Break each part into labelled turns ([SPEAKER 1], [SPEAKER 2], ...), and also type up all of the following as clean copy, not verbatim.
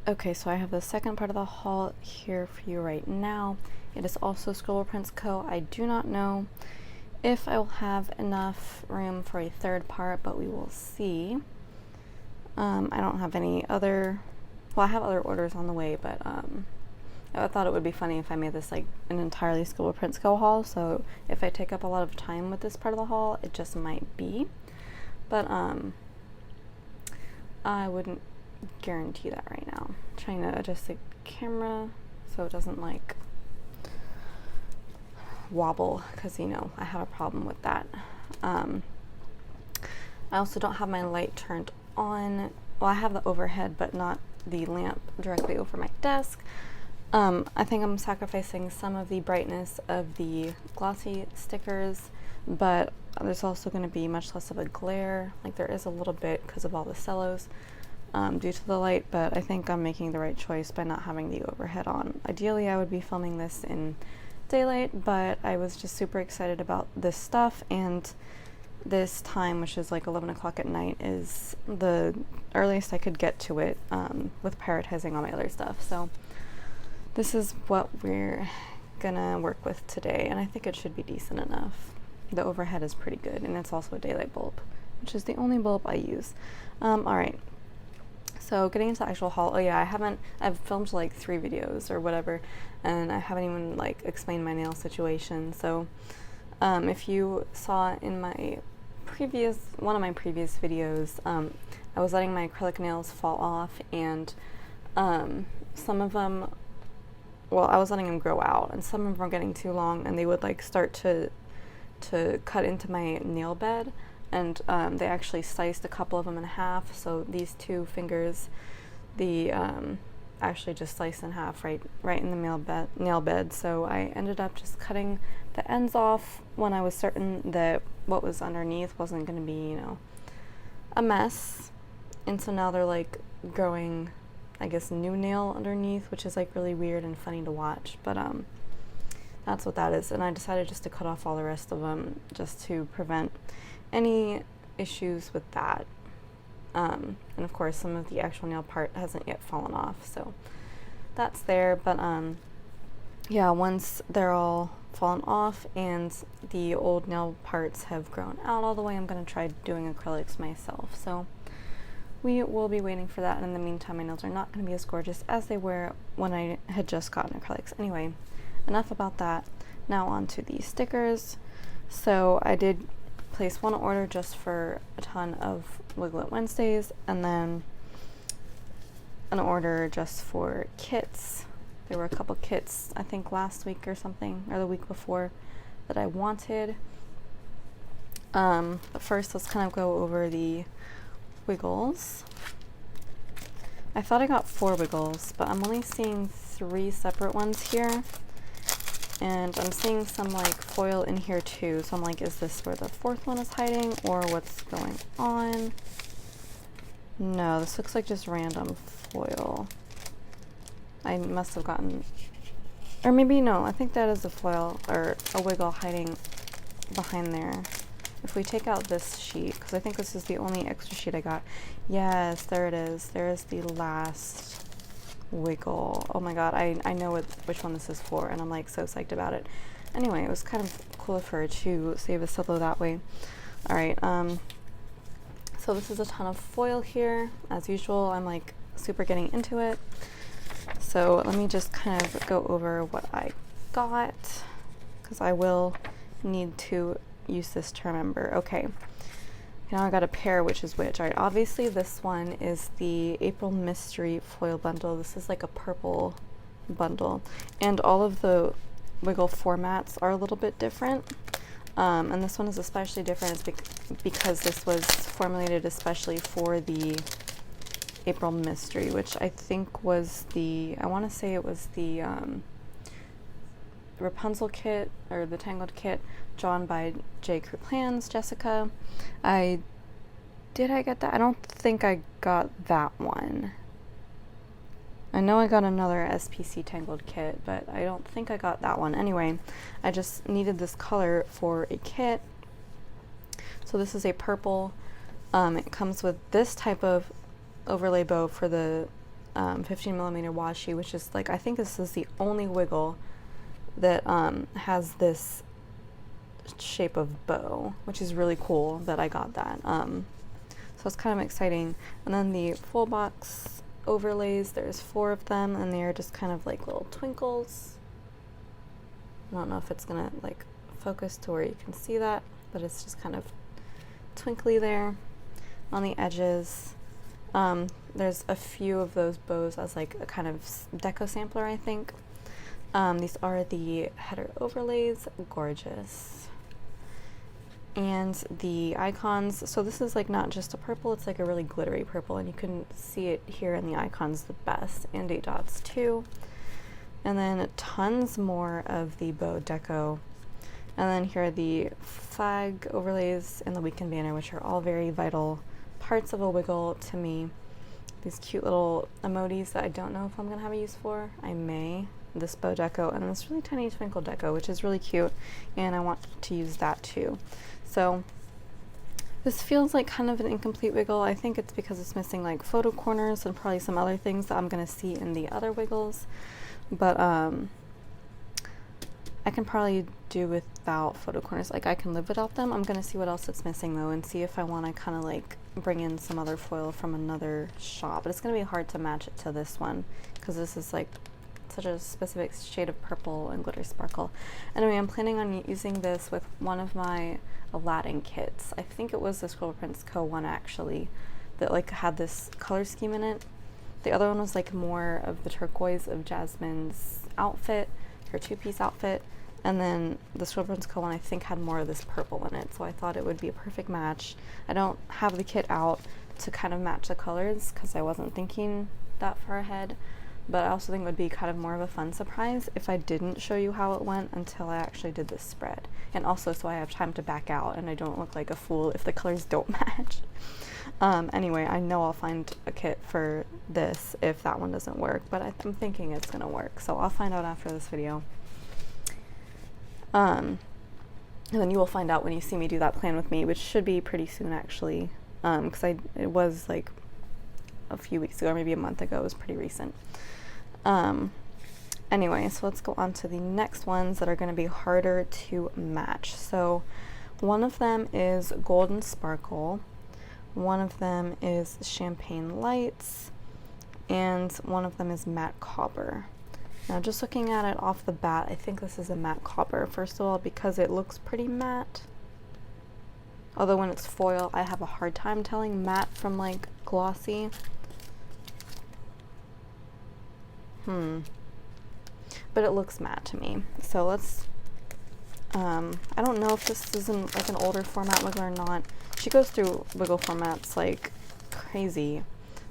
[SPEAKER 1] Okay, so I have the second part of the haul here for you right now. It is also ScribblePrintsCo. I do not know if I will have enough room for a third part, but we will see. I don't have any other, well, I have other orders on the way, but I thought it would be funny if I made this like an entirely ScribblePrintsCo haul, so if I take up a lot of time with this part of the haul, it just might be. But I wouldn't guarantee that right now. I'm trying to adjust the camera so it doesn't like wobble, because you know I have a problem with that. I also don't have my light turned on. Well, I have the overhead but not the lamp directly over my desk. I think I'm sacrificing some of the brightness of the glossy stickers, but there's also going to be much less of a glare. Like there is a little bit because of all the cellos due to the light, but I think I'm making the right choice by not having the overhead on. Ideally, I would be filming this in daylight, but I was just super excited about this stuff, and this time, which is like 11 o'clock at night, is the earliest I could get to it with prioritizing all my other stuff. So this is what we're gonna work with today, and I think it should be decent enough. The overhead is pretty good, and it's also a daylight bulb, which is the only bulb I use. Alright, so getting into the actual haul. Oh yeah, I've filmed like 3 videos or whatever, and I haven't even like explained my nail situation. So if you saw in one of my previous videos, I was letting my acrylic nails fall off, and some of them, well, I was letting them grow out, and some of them were getting too long, and they would like start to cut into my nail bed, and they actually sliced a couple of them in half. So these 2 fingers, the actually just sliced in half right in the nail bed. So I ended up just cutting the ends off when I was certain that what was underneath wasn't going to be, you know, a mess. And so now they're like growing, I guess, new nail underneath, which is like really weird and funny to watch, but that's what that is. And I decided just to cut off all the rest of them just to prevent any issues with that. And of course some of the actual nail part hasn't yet fallen off, so that's there. But yeah, once they're all fallen off and the old nail parts have grown out all the way, I'm going to try doing acrylics myself. So we will be waiting for that, and in the meantime my nails are not going to be as gorgeous as they were when I had just gotten acrylics. Anyway, enough about that. Now on to the stickers. So I did place one order just for a ton of Wiggle It Wednesdays, and then an order just for kits. There were a couple kits, I think last week or something, or the week before, that I wanted. But first let's kind of go over the wiggles. I thought I got 4 wiggles, but I'm only seeing 3 separate ones here. And I'm seeing some like foil in here too, so I'm like, is this where the 4th one is hiding, or what's going on? No, this looks like just random foil. I must have gotten, or maybe no, I think that is a foil or a wiggle hiding behind there. If we take out this sheet, because I think this is the only extra sheet I got. Yes, there it is. There is the last wiggle. Oh my god, I know which one this is for, and I'm like so psyched about it. Anyway, it was kind of cool of her to save a solo that way. Alright, so this is a ton of foil here. As usual, I'm like super getting into it. So let me just kind of go over what I got, because I will need to use this to remember. Okay, now I got a pair, which is which. Alright, obviously this one is the April Mystery Foil Bundle. This is like a purple bundle, and all of the wiggle formats are a little bit different. And this one is especially different because this was formulated especially for the April Mystery, which I think was I want to say it was the Rapunzel kit, or the Tangled kit, drawn by J. Crew Plans, Jessica. Did I get that? I don't think I got that one. I know I got another SPC Tangled kit, but I don't think I got that one. Anyway, I just needed this color for a kit. So this is a purple. It comes with this type of overlay bow for the 15mm washi, which is like, I think this is the only wiggle that has this shape of bow, which is really cool that I got that. So it's kind of exciting. And then the full box overlays, there's 4 of them, and they're just kind of like little twinkles. I don't know if it's gonna like focus to where you can see that, but it's just kind of twinkly there on the edges. There's a few of those bows as like a kind of deco sampler, I think. These are the header overlays, gorgeous. And the icons, so this is like not just a purple, it's like a really glittery purple, and you can see it here in the icons the best, and 8 dots too. And then tons more of the bow deco. And then here are the flag overlays and the weekend banner, which are all very vital parts of a wiggle to me. These cute little emojis that I don't know if I'm gonna have a use for. I may. This bow deco and this really tiny twinkle deco, which is really cute, and I want to use that too. So this feels like kind of an incomplete wiggle. I think it's because it's missing like photo corners and probably some other things that I'm gonna see in the other wiggles, but I can probably do without photo corners. Like I can live without them. I'm gonna see what else it's missing though, and see if I want to kind of like bring in some other foil from another shop. But it's gonna be hard to match it to this one because this is like such a specific shade of purple and glitter sparkle. Anyway, I'm planning on using this with one of my Aladdin kits. I think it was the ScribblePrintsCo one actually that like had this color scheme in it. The other one was like more of the turquoise of Jasmine's outfit, her 2-piece outfit, and then the ScribblePrintsCo one I think had more of this purple in it, so I thought it would be a perfect match. I don't have the kit out to kind of match the colors because I wasn't thinking that far ahead, but I also think it would be kind of more of a fun surprise if I didn't show you how it went until I actually did this spread. And also so I have time to back out and I don't look like a fool if the colors don't match. Anyway, I know I'll find a kit for this if that one doesn't work, but I'm thinking it's gonna work, so I'll find out after this video. And then you will find out when you see me do that plan with me, which should be pretty soon actually, because it was like a few weeks ago or maybe a month ago. It was pretty recent. Anyway, so let's go on to the next ones that are going to be harder to match. So one of them is Golden Sparkle, one of them is Champagne Lights, and one of them is Matte Copper. Now just looking at it off the bat, I think this is a matte copper, first of all, because it looks pretty matte. Although when it's foil, I have a hard time telling matte from like glossy. But it looks matte to me. So let's, I don't know if this is in like an older format wiggle or not. She goes through wiggle formats like crazy,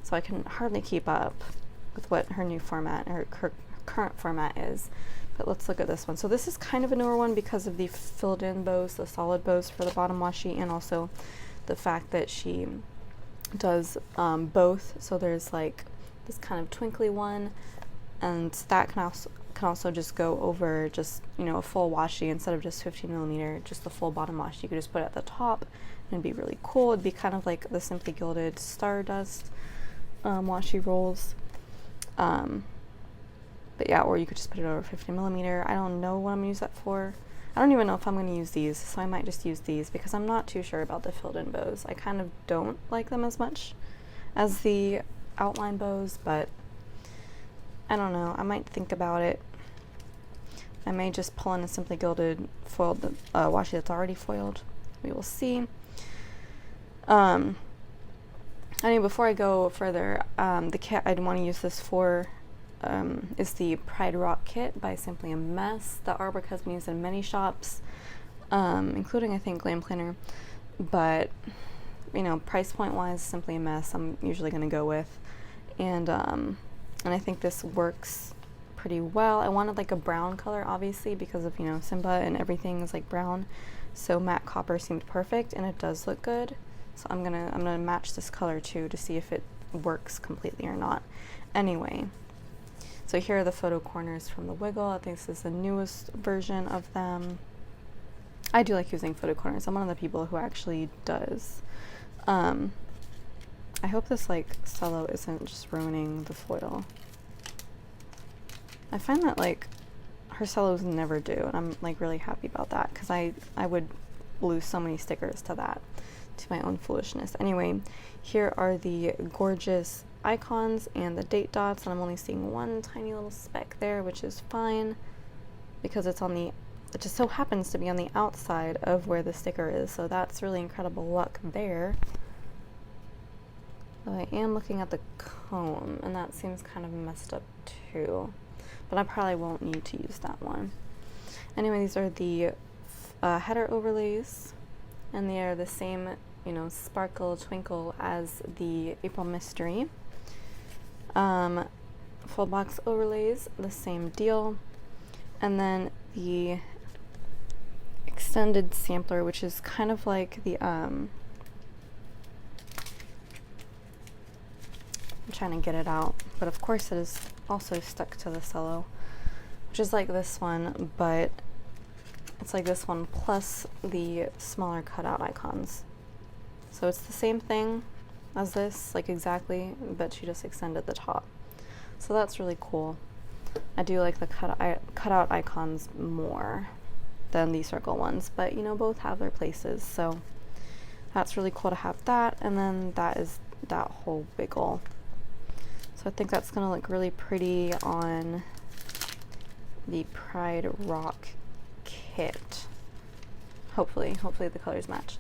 [SPEAKER 1] so I can hardly keep up with what her new format or her current format is. But let's look at this one. So this is kind of a newer one because of the filled in bows, the solid bows for the bottom washi, and also the fact that she does both. So there's like this kind of twinkly one, and that can also just go over just, you know, a full washi instead of just 15mm, just the full bottom washi. You could just put it at the top and it'd be really cool. It'd be kind of like the Simply Gilded Stardust washi rolls. But yeah, or you could just put it over 15mm. I don't know what I'm gonna use that for. I don't even know if I'm gonna use these, so I might just use these because I'm not too sure about the filled in bows. I kind of don't like them as much as the outline bows, but I don't know. I might think about it. I may just pull in a Simply Gilded foiled washi that's already foiled. We will see. Anyway, before I go further, the kit I'd want to use this for is the Pride Rock kit by Simply a Mess. The artwork has been used in many shops, including I think Glam Planner, but you know, price point wise, Simply a Mess I'm usually going to go with, and I think this works pretty well. I wanted like a brown color obviously because of, you know, Simba and everything is like brown, so matte copper seemed perfect and it does look good. So I'm gonna match this color too to see if it works completely or not. Anyway, so here are the photo corners from the wiggle. I think this is the newest version of them. I do like using photo corners. I'm one of the people who actually does. I hope this like cello isn't just ruining the foil. I find that like her cellos never do, and I'm like really happy about that because I would lose so many stickers to that, to my own foolishness. Anyway, here are the gorgeous icons and the date dots, and I'm only seeing one tiny little speck there, which is fine because it's on the, it just so happens to be on the outside of where the sticker is, so that's really incredible luck there. But I am looking at the comb, and that seems kind of messed up too, but I probably won't need to use that one. Anyway, these are the header overlays, and they are the same, you know, sparkle twinkle as the April Mystery. Full box overlays, the same deal. And then the extended sampler, which is kind of like the I'm trying to get it out, but of course it is also stuck to the cello, which is like this one, but it's like this one plus the smaller cutout icons. So it's the same thing as this, like exactly, but she just extended the top. So that's really cool. I do like the cutout icons more than the circle ones, but you know, both have their places, so that's really cool to have that. And then that is that whole wiggle. So I think that's gonna look really pretty on the Pride Rock kit. Hopefully the colors match.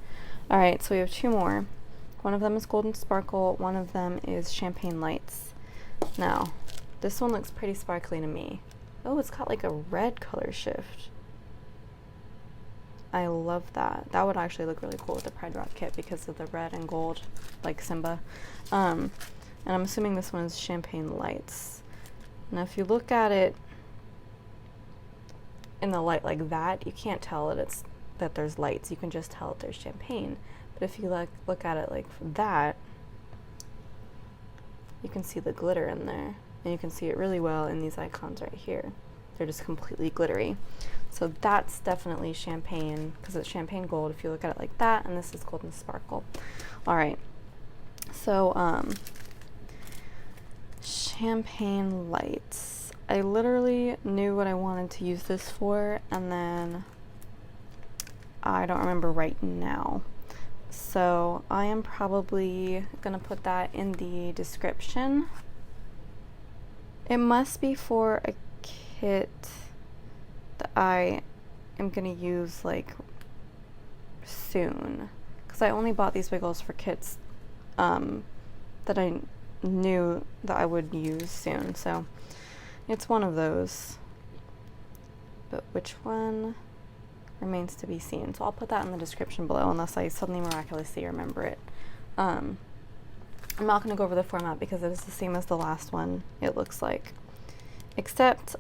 [SPEAKER 1] All right, so we have two more. One of them is Golden Sparkle, one of them is Champagne Lights. Now, this one looks pretty sparkly to me. Oh, it's got like a red color shift. I love that. That would actually look really cool with the Pride Rock kit because of the red and gold, like Simba. And I'm assuming this one is Champagne Lights. Now, if you look at it in the light like that, you can't tell that there's lights. You can just tell that there's champagne. But if you look at it like that, you can see the glitter in there, and you can see it really well in these icons right here. They're just completely glittery. So that's definitely champagne because it's champagne gold if you look at it like that, and this is Golden Sparkle. All right, so Champagne Lights. I literally knew what I wanted to use this for, and then I don't remember right now. So I am probably gonna put that in the description. It must be for a kit that I am gonna use like soon, because I only bought these wiggles for kits that I knew that I would use soon. So it's one of those, but which one remains to be seen. So I'll put that in the description below unless I suddenly miraculously remember it. I'm not going to go over the format because it is the same as the last one, it looks like, except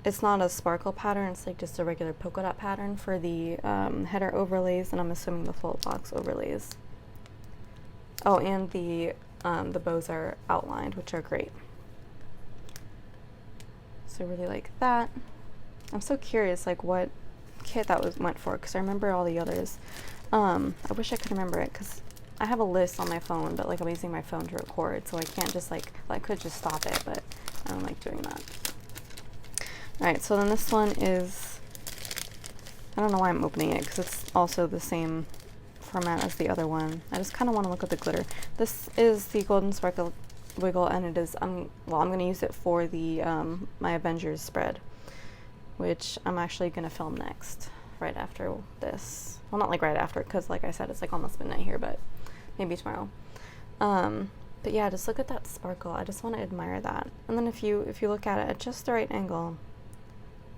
[SPEAKER 1] it's not a sparkle pattern, it's like just a regular polka dot pattern for the header overlays, and I'm assuming the full box overlays. Oh, and the bows are outlined, which are great. So I really like that. I'm so curious like what kit that went for, because I remember all the others. I wish I could remember it because I have a list on my phone, but like I'm using my phone to record, so I can't just like, well, I could just stop it, but I don't like doing that. Alright, so then this one is, I don't know why I'm opening it because it's also the same format as the other one. I just kind of want to look at the glitter. This is the Golden Sparkle wiggle, and it is, I'm going to use it for the my Avengers spread, which I'm actually going to film next, right after this. Well, not like right after, because like I said, it's like almost midnight here, but maybe tomorrow. But yeah, just look at that sparkle. I just want to admire that. And then if you look at it at just the right angle,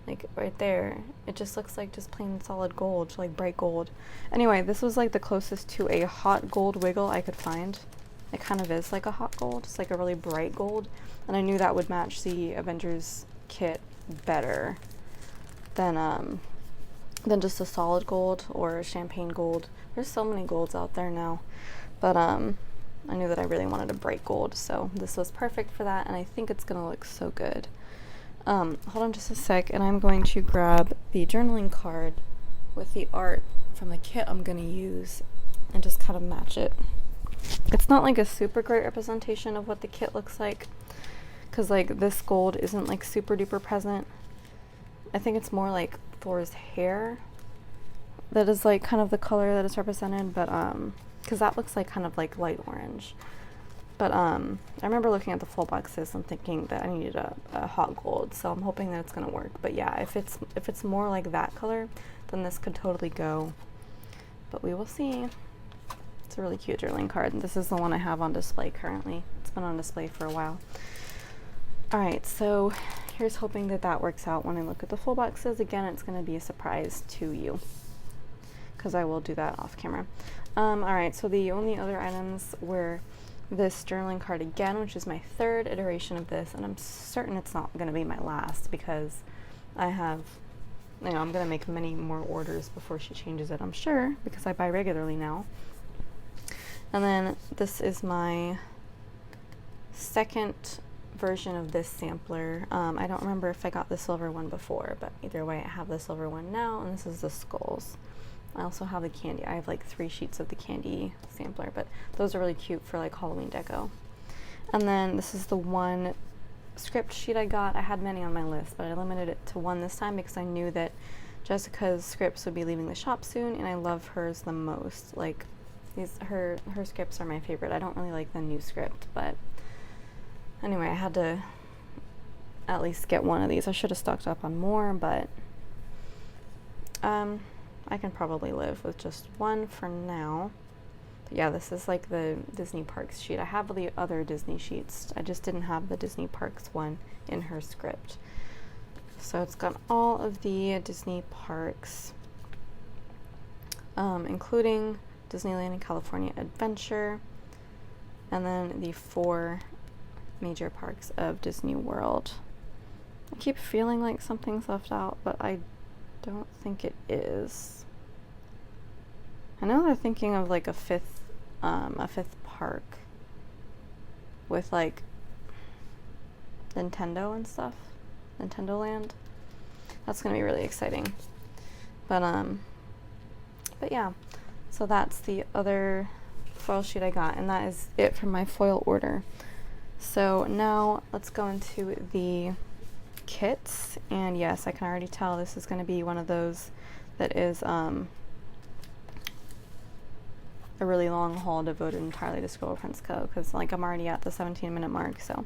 [SPEAKER 1] like right there, it just looks like just plain solid gold, like bright gold. Anyway, this was like the closest to a hot gold wiggle I could find. It kind of is like a hot gold. It's like a really bright gold, and I knew that would match the Avengers kit better than just a solid gold or a champagne gold. There's so many golds out there now, but I knew that I really wanted a bright gold, so this was perfect for that, and I think it's gonna look so good. Hold on just a sec, and I'm going to grab the journaling card with the art from the kit I'm gonna use and just kind of match it. It's not like a super great representation of what the kit looks like, because like this gold isn't like super duper present. I think it's more like Thor's hair that is like kind of the color that is represented, but because that looks like kind of like light orange. But I remember looking at the full boxes and thinking that I needed a hot gold, so I'm hoping that it's gonna work. But yeah, if it's more like that color, then this could totally go. But we will see. It's a really cute journaling card, and this is the one I have on display currently. It's been on display for a while. Alright, so here's hoping that that works out when I look at the full boxes. Again, it's going to be a surprise to you, because I will do that off camera. Alright, so the only other items were this journaling card again, which is my third iteration of this, and I'm certain it's not going to be my last, because I have, you know, I'm going to make many more orders before she changes it, I'm sure, because I buy regularly now. And then this is my second version of this sampler. I don't remember if I got the silver one before, but either way I have the silver one now, and this is the skulls. I also have the candy. I have like 3 sheets of the candy sampler, but those are really cute for like Halloween deco. And then this is the one script sheet I got. I had many on my list, but I limited it to 1 this time because I knew that Jessica's scripts would be leaving the shop soon, and I love hers the most. Like her scripts are my favorite. I don't really like the new script, but anyway, I had to at least get 1 of these. I should have stocked up on more, but I can probably live with just 1 for now. But yeah, this is like the Disney Parks sheet. I have the other Disney sheets. I just didn't have the Disney Parks one in her script. So it's got all of the Disney parks, including Disneyland and California Adventure, and then the 4 major parks of Disney World. I keep feeling like something's left out, but I don't think it is. I know they're thinking of like a fifth park with like Nintendo and stuff, Nintendo Land. That's gonna be really exciting. But yeah. So that's the other foil sheet I got, and that is it for my foil order. So now let's go into the kits, and yes, I can already tell this is going to be one of those that is a really long haul devoted entirely to ScribblePrintsCo, because like I'm already at the 17-minute mark, so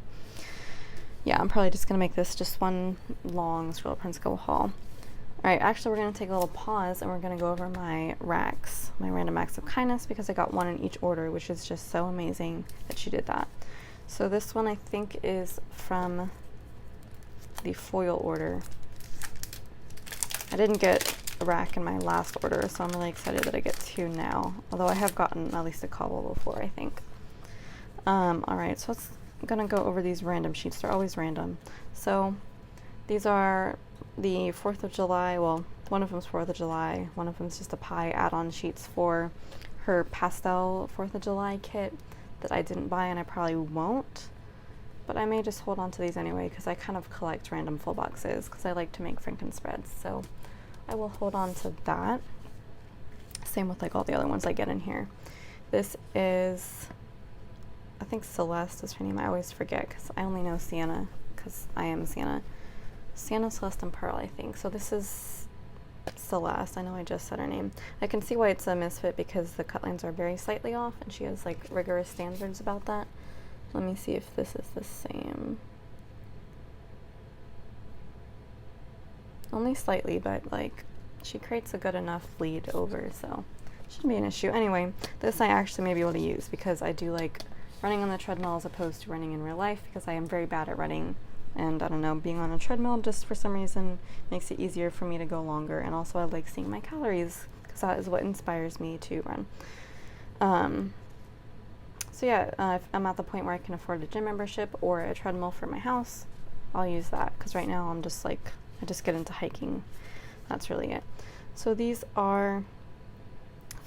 [SPEAKER 1] yeah, I'm probably just going to make this just one long ScribblePrintsCo haul. Alright, actually we're going to take a little pause and we're going to go over my racks, my random acts of kindness, because I got 1 in each order, which is just so amazing that she did that. So this one I think is from the foil order. I didn't get a rack in my last order, so I'm really excited that I get 2 now, although I have gotten at least a couple before, I think. Alright, so I'm going to go over these random sheets. They're always random. So these are the 4th of July, well, one of them's 4th of July, one of them's just a pie add-on sheets for her pastel 4th of July kit that I didn't buy, and I probably won't, but I may just hold on to these anyway because I kind of collect random full boxes because I like to make Franken spreads, so I will hold on to that. Same with like all the other ones I get in here. This is, I think Celeste is her name. I always forget because I only know Sienna because I am Sienna. Sienna, Celeste, and Pearl, I think. So this is Celeste. I know I just said her name. I can see why it's a misfit because the cut lines are very slightly off and she has like rigorous standards about that. Let me see if this is the same. Only slightly, but like she creates a good enough bleed over, so shouldn't be an issue. Anyway, this I actually may be able to use because I do like running on the treadmill as opposed to running in real life because I am very bad at running. And I don't know, being on a treadmill just for some reason makes it easier for me to go longer. And also I like seeing my calories because that is what inspires me to run. So yeah, if I'm at the point where I can afford a gym membership or a treadmill for my house, I'll use that. Because right now I'm just like, I just get into hiking. That's really it. So these are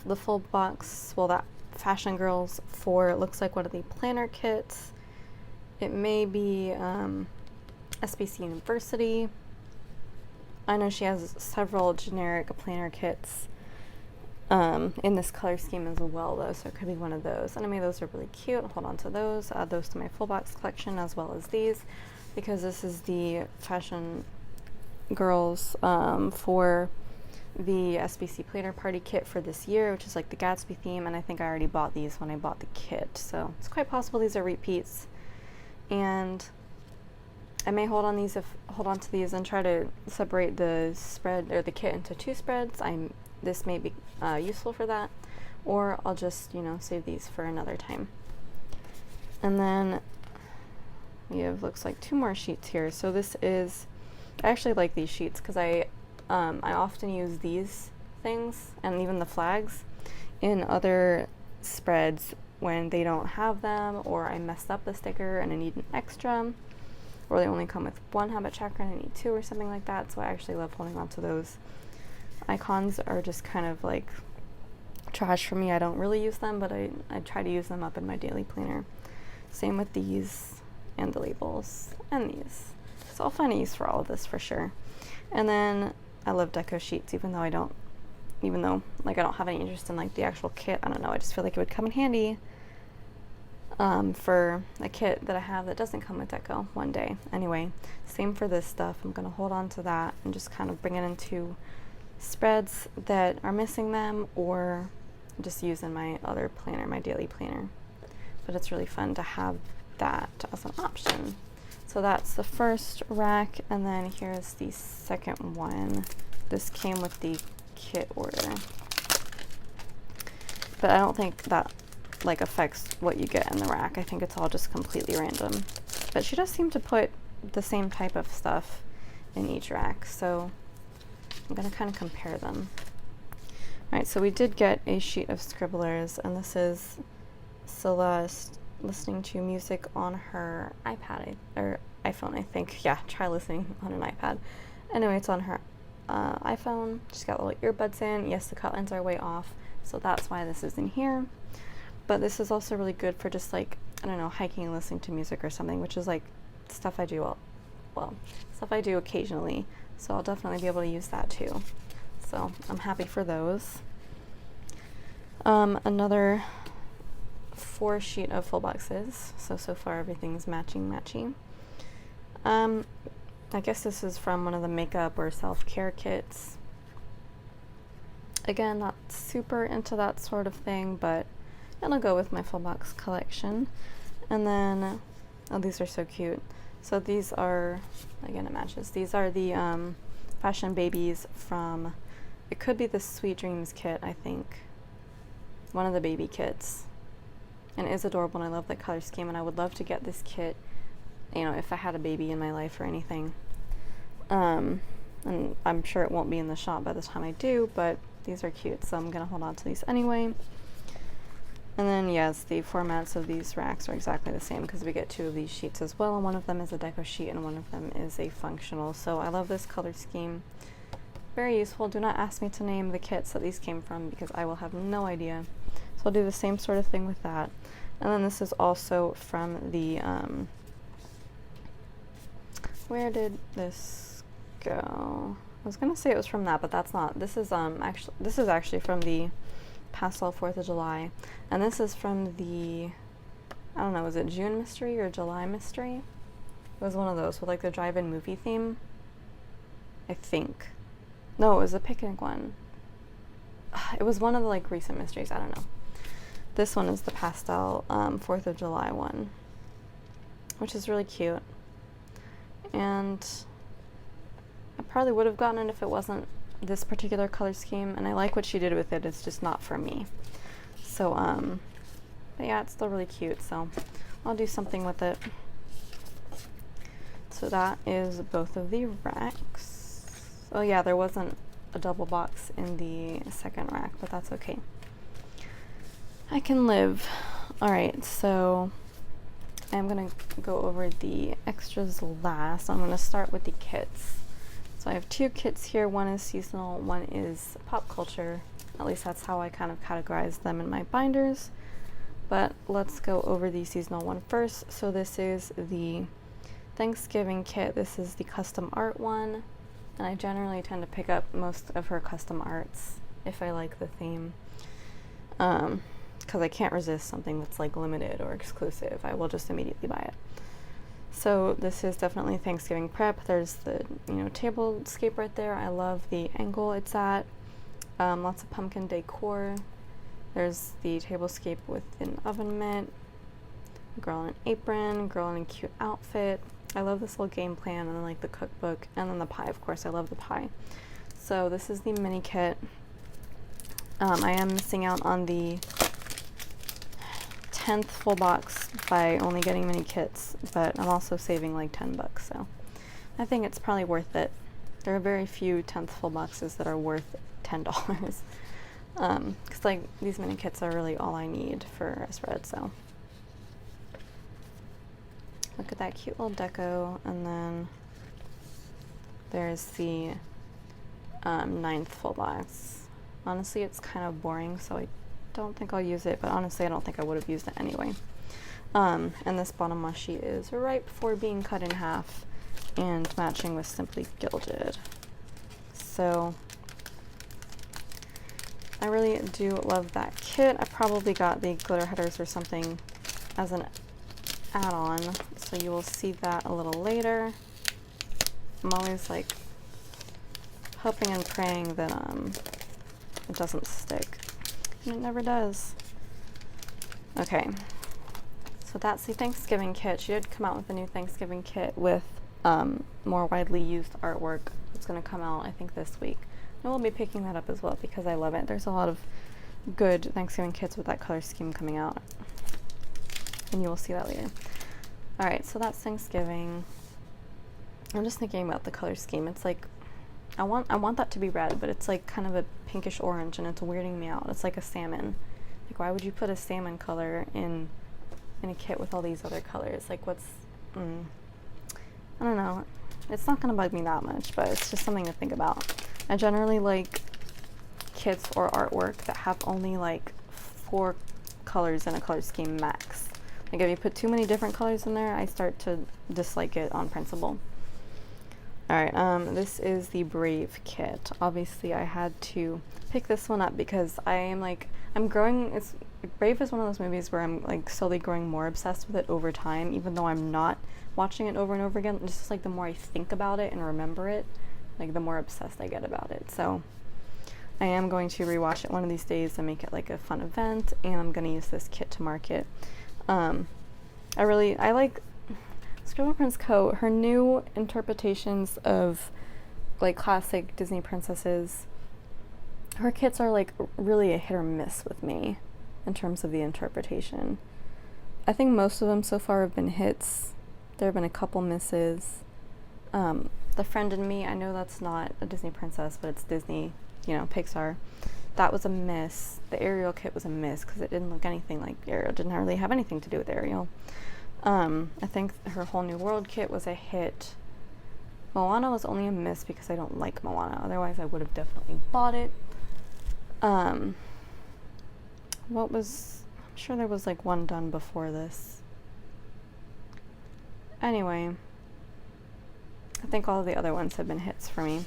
[SPEAKER 1] the full box, well, that Fashion Girls for, it looks like one of the planner kits. It may be SPC University. I know she has several generic planner kits. in this color scheme as well, though, so it could be one of those. And I mean, those are really cute. Hold on to those. Add those to my full box collection as well as these, because this is the Fashion Girls for the SPC planner party kit for this year, which is like the Gatsby theme, and I think I already bought these when I bought the kit, so it's quite possible these are repeats. And I may hold on to these and try to separate the spread or the kit into 2 spreads. This may be useful for that, or I'll just, you know, save these for another time. And then we have, looks like 2 more sheets here. So this is, I actually like these sheets because I often use these things and even the flags in other spreads when they don't have them, or I messed up the sticker and I need an extra, or they only come with 1 habit tracker and I need 2 or something like that. So I actually love holding on to those. Icons are just kind of like trash for me. I don't really use them, but I try to use them up in my daily planner. Same with these and the labels and these. So I'll find a use for all of this for sure. And then I love deco sheets, even though like I don't have any interest in like the actual kit. I don't know, I just feel like it would come in handy for a kit that I have that doesn't come with deco one day. Anyway, same for this stuff. I'm gonna hold on to that and just kind of bring it into spreads that are missing them, or just use in my other planner, my daily planner. But it's really fun to have that as an option. So that's the first rack, and then here's the second one. This came with the kit order, but I don't think that like affects what you get in the rack. I think it's all just completely random, but she does seem to put the same type of stuff in each rack, so I'm gonna kind of compare them. Alright, so we did get a sheet of Scribblers, and this is Celeste listening to music on her iPad, or iPhone, I think. Yeah, try listening on an iPad. Anyway, it's on her iPhone. She's got little earbuds in. Yes, the cut lines are way off, so that's why this is in here. But this is also really good for just like, I don't know, hiking and listening to music or something, which is like stuff I do stuff I do occasionally. So I'll definitely be able to use that too. So I'm happy for those. Another 4 sheet of full boxes. So far everything's matchy. I guess this is from one of the makeup or self-care kits. Again, not super into that sort of thing, but it'll go with my full box collection. And then, oh, these are so cute. So these are, again, it matches. These are the Fashion Babies from, it could be the Sweet Dreams kit, I think. One of the baby kits. And it is adorable, and I love that color scheme, and I would love to get this kit, you know, if I had a baby in my life or anything. And I'm sure it won't be in the shop by the time I do, but these are cute, so I'm going to hold on to these anyway. And then, yes, the formats of these racks are exactly the same, because we get 2 of these sheets as well, and one of them is a deco sheet and one of them is a functional. So I love this color scheme. Very useful. Do not ask me to name the kits that these came from, because I will have no idea. So I'll do the same sort of thing with that. And then this is also from the, where did this go? I was gonna say it was from that, but that's not. This is actually from the Pastel 4th of July, and this is from the, I don't know, was it June mystery or July mystery? It was one of those with like the drive-in movie theme, I think. No, it was a picnic one. It was one of the like recent mysteries, I don't know. This one is the Pastel 4th of July one, which is really cute, and I probably would have gotten it if it wasn't this particular color scheme, and I like what she did with it. It's just not for me. So but yeah, it's still really cute, so I'll do something with it. So that is both of the racks. Oh yeah, there wasn't a double box in the second rack, but that's okay. I can live. Alright, so I'm gonna go over the extras last. I'm gonna start with the kits. So I have 2 kits here. One is seasonal, one is pop culture. At least that's how I kind of categorize them in my binders. But let's go over the seasonal one first. So this is the Thanksgiving kit. This is the custom art one. And I generally tend to pick up most of her custom arts if I like the theme. because I can't resist something that's like limited or exclusive. I will just immediately buy it. So this is definitely Thanksgiving prep. There's the, you know, tablescape right there. I love the angle it's at. Lots of pumpkin decor. There's the tablescape with an oven mitt, girl in an apron, girl in a cute outfit. I love this little game plan, and then like the cookbook, and then the pie, of course. I love the pie. So this is the mini kit. I am missing out on the 10th full box by only getting mini kits, but I'm also saving like $10, so I think it's probably worth it. There are very few 10th full boxes that are worth $10. Because like these mini kits are really all I need for a spread. So look at that cute little deco, and then there's the 9th full box. Honestly, it's kind of boring, so I don't think I'll use it, but honestly I don't think I would have used it anyway. And this bottom washi is ripe for being cut in half and matching with Simply Gilded. So I really do love that kit. I probably got the glitter headers or something as an add-on, so you will see that a little later. I'm always like hoping and praying that it doesn't stick. And it never does. Okay, so that's the Thanksgiving kit. She did come out with a new Thanksgiving kit with more widely used artwork. It's going to come out, I think, this week. And we'll be picking that up as well because I love it. There's a lot of good Thanksgiving kits with that color scheme coming out, and you will see that later. Alright, so that's Thanksgiving. I'm just thinking about the color scheme. It's like I want that to be red, but it's like kind of a pinkish orange, and it's weirding me out. It's like a salmon. Like, why would you put a salmon color in a kit with all these other colors? Like, what's I don't know. It's not gonna bug me that much, but it's just something to think about. I generally like kits or artwork that have only like 4 colors in a color scheme max. Like, if you put too many different colors in there, I start to dislike it on principle. Alright, this is the Brave kit. Obviously, I had to pick this one up because I'm growing. Brave is one of those movies where I'm like slowly growing more obsessed with it over time, even though I'm not watching it over and over again. It's just like the more I think about it and remember it, like the more obsessed I get about it. So I am going to rewatch it one of these days and make it like a fun event, and I'm going to use this kit to market. I like ScribblePrintsCo. Her new interpretations of like classic Disney princesses, her kits are like really a hit or miss with me in terms of the interpretation. I think most of them so far have been hits. There have been a couple misses. The Friend in Me, I know that's not a Disney princess, but it's Disney, you know, Pixar. That was a miss. The Ariel kit was a miss because it didn't look anything like Ariel. It didn't really have anything to do with Ariel. I think her Whole New World kit was a hit. Moana was only a miss because I don't like Moana. Otherwise, I would have definitely bought it. I'm sure there was like one done before this. Anyway, I think all of the other ones have been hits for me.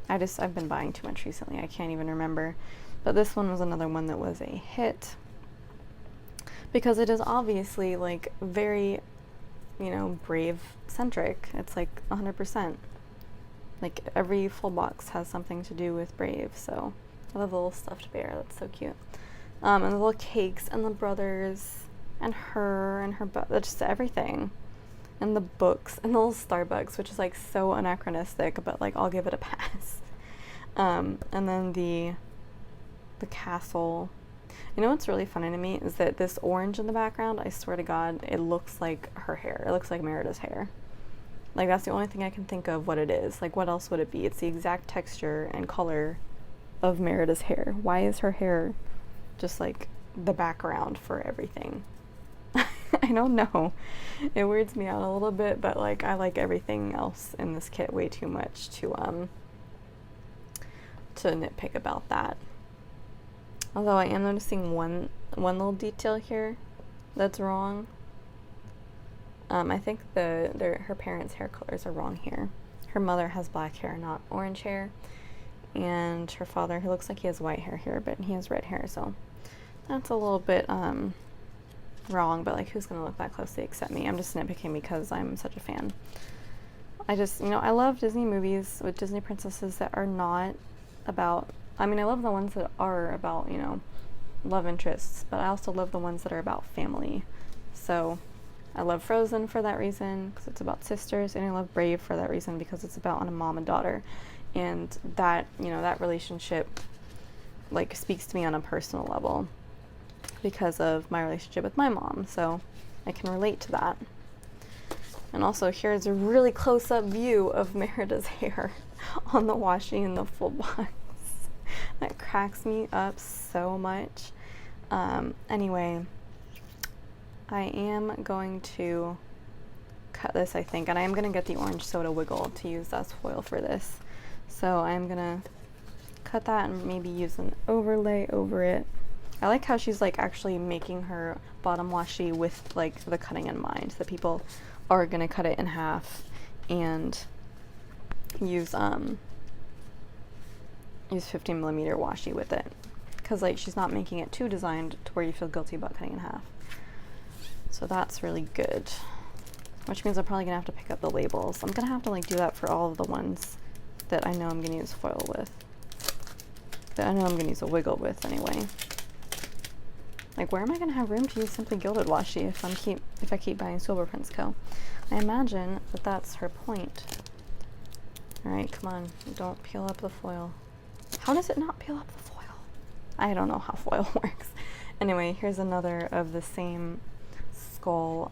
[SPEAKER 1] I've been buying too much recently. I can't even remember. But this one was another one that was a hit, because it is obviously like very, you know, Brave centric. It's like 100%. Like every full box has something to do with Brave. So I love the little stuffed bear. That's so cute. And the little cakes and the brothers and her just everything. And the books and the little Starbucks, which is like so anachronistic, but like I'll give it a pass. And then the castle. You know what's really funny to me is that this orange in the background, I swear to God, it looks like her hair. It looks like Merida's hair. Like, that's the only thing I can think of what it is. Like, what else would it be? It's the exact texture and color of Merida's hair. Why is her hair just like the background for everything? I don't know. It weirds me out a little bit, but like I like everything else in this kit way too much to nitpick about that. Although I am noticing one little detail here that's wrong. I think her parents' hair colors are wrong here. Her mother has black hair, not orange hair, and her father, he looks like he has white hair here, but he has red hair, so That's a little bit wrong, but like, who's gonna look that closely except me? I'm just nitpicking because I'm such a fan. I just, you know, I love Disney movies with Disney princesses that are not about, I mean, I love the ones that are about, you know, love interests, but I also love the ones that are about family. So I love Frozen for that reason, because it's about sisters, and I love Brave for that reason, because it's about a mom and daughter. And that, you know, that relationship, like, speaks to me on a personal level because of my relationship with my mom, so I can relate to that. And also, here's a really close-up view of Merida's hair on the washi in the full box. That cracks me up so much. Anyway, I am going to cut this, I think, and I am going to get the orange soda wiggle to use as foil for this. So I'm going to cut that and maybe use an overlay over it. I like how she's like actually making her bottom washi with like the cutting in mind, that people are going to cut it in half and use 15mm washi with it, because like she's not making it too designed to where you feel guilty about cutting in half. So that's really good, which means I'm probably gonna have to pick up the labels. I'm gonna have to like do that for all of the ones that I know I'm gonna use foil with, that I know I'm gonna use a wiggle with anyway. Like, where am I gonna have room to use Simply Gilded washi if I keep buying ScribblePrintsCo? I imagine that that's her point. All right, come on, don't peel up the foil. How does it not peel up the foil? I don't know how foil works. Anyway, here's another of the same skull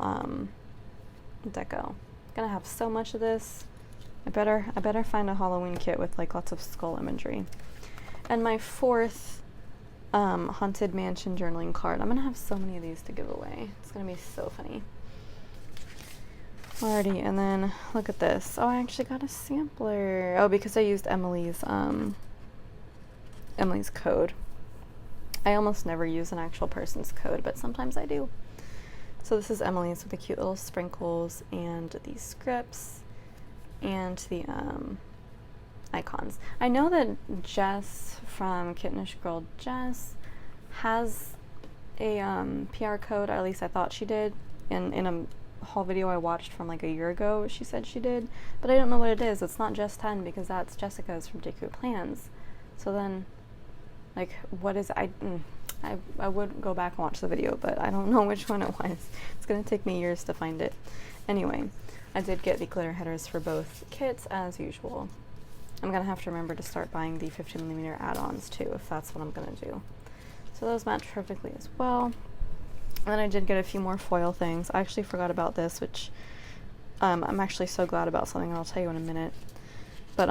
[SPEAKER 1] deco. Gonna have so much of this. I better find a Halloween kit with like lots of skull imagery. And my fourth Haunted Mansion journaling card. I'm gonna have so many of these to give away. It's gonna be so funny. Alrighty, and then look at this. Oh, I actually got a sampler. Oh, because I used Emily's code. I almost never use an actual person's code, but sometimes I do. So this is Emily's with the cute little sprinkles and the scripts and the icons. I know that Jess from Kittenish Girl Jess has a PR code, or at least I thought she did. In a haul video I watched from like a year ago, she said she did, but I don't know what it is. It's not Jess 10 because that's Jessica's from Deku Plans. So then, like, what is I would go back and watch the video, but I don't know which one it was. It's gonna take me years to find it. Anyway, I did get the glitter headers for both kits as usual. I'm gonna have to remember to start buying the 15mm add-ons too, if that's what I'm gonna do. So those match perfectly as well. And then I did get a few more foil things. I actually forgot about this, which I'm actually so glad about something, and I'll tell you in a minute. But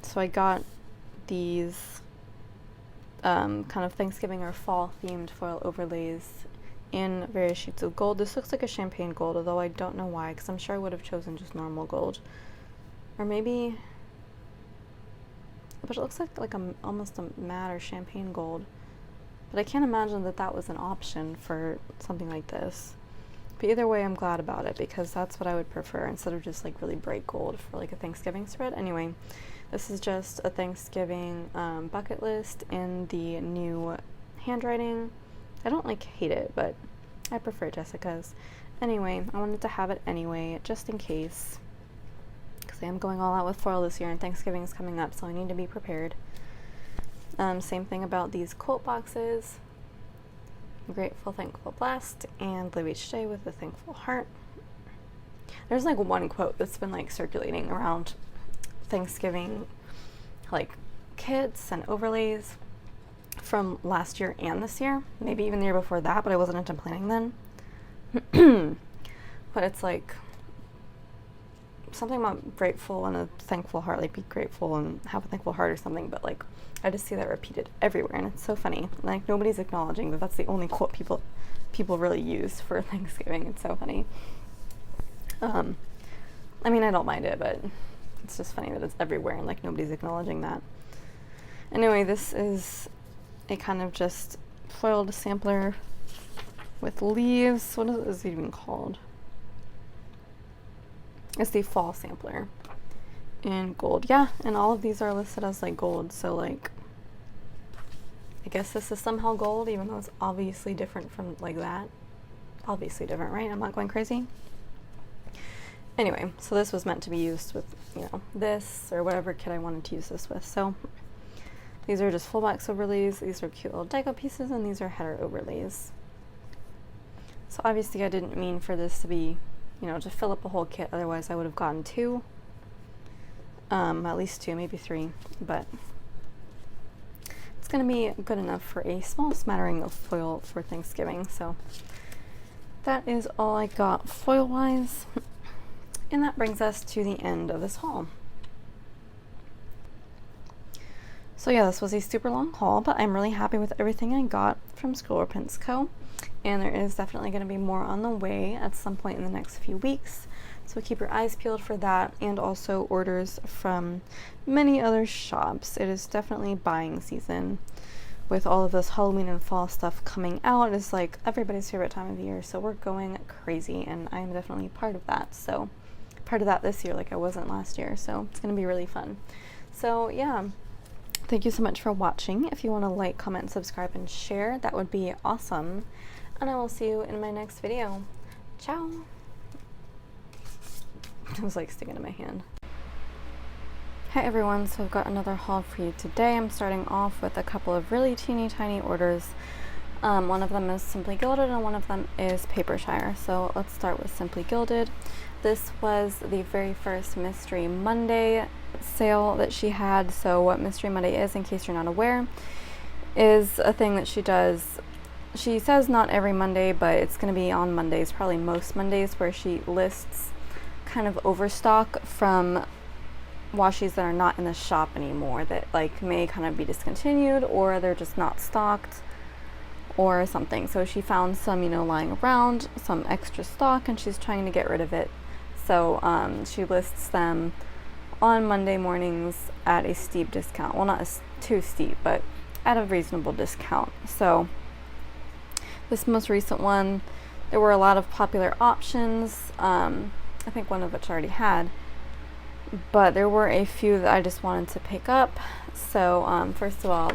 [SPEAKER 1] so I got these kind of Thanksgiving or fall themed foil overlays in various shades of gold. This looks like a champagne gold, although I don't know why, because I'm sure I would have chosen just normal gold. Or maybe, but it looks like almost a matte or champagne gold. But I can't imagine that that was an option for something like this. But either way, I'm glad about it, because that's what I would prefer instead of just like really bright gold for like a Thanksgiving spread. Anyway, this is just a Thanksgiving bucket list in the new handwriting. I don't like hate it, but I prefer Jessica's. Anyway, I wanted to have it anyway, just in case, because I am going all out with foil this year and Thanksgiving is coming up, so I need to be prepared. Same thing about these quote boxes. Grateful, thankful, blessed, and live each day with a thankful heart. There's like one quote that's been like circulating around Thanksgiving, like kits and overlays from last year and this year, maybe even the year before that, but I wasn't into planning then. But it's like something about grateful and a thankful heart, like be grateful and have a thankful heart or something, but like I just see that repeated everywhere, and it's so funny. Like, nobody's acknowledging that that's the only quote people really use for Thanksgiving. It's so funny. I mean, I don't mind it, but it's just funny that it's everywhere and like nobody's acknowledging that. Anyway, this is a kind of just foiled sampler with leaves. What is it even called? It's the fall sampler in gold. Yeah, and all of these are listed as like gold, so like I guess this is somehow gold, even though it's obviously different from like that. Obviously different, right? I'm not going crazy. Anyway, so this was meant to be used with, you know, this or whatever kit I wanted to use this with. So these are just full box overlays, these are cute little deco pieces, and these are header overlays. So obviously I didn't mean for this to be, you know, to fill up a whole kit, otherwise I would have gotten two. At least two, maybe three, but it's gonna be good enough for a small smattering of foil for Thanksgiving. So that is all I got foil-wise. And that brings us to the end of this haul. So yeah, this was a super long haul, but I'm really happy with everything I got from ScribblePrintsCo. And there is definitely going to be more on the way at some point in the next few weeks. So keep your eyes peeled for that, and also orders from many other shops. It is definitely buying season. With all of this Halloween and fall stuff coming out, it's like everybody's favorite time of year. So we're going crazy, and I'm definitely part of that. So part of that this year, like I wasn't last year. So it's going to be really fun. So yeah. Thank you so much for watching. If you want to like, comment, subscribe, and share, that would be awesome. And I will see you in my next video. Ciao! I was like sticking to my hand. Hi everyone, so I've got another haul for you today. I'm starting off with a couple of really teeny tiny orders. One of them is Simply Gilded and one of them is Papershire. So let's start with Simply Gilded. This was the very first Mystery Monday sale that she had. So what Mystery Monday is, in case you're not aware, is a thing that she does. She says not every Monday, but it's going to be on Mondays, probably most Mondays, where she lists kind of overstock from washies that are not in the shop anymore, that like may kind of be discontinued or they're just not stocked or something. So she found some, you know, lying around, some extra stock, and she's trying to get rid of it. So she lists them on Monday mornings at a steep discount. Well, not too steep, but at a reasonable discount. So this most recent one, there were a lot of popular options. I think one of which I already had, but there were a few that I just wanted to pick up. So first of all,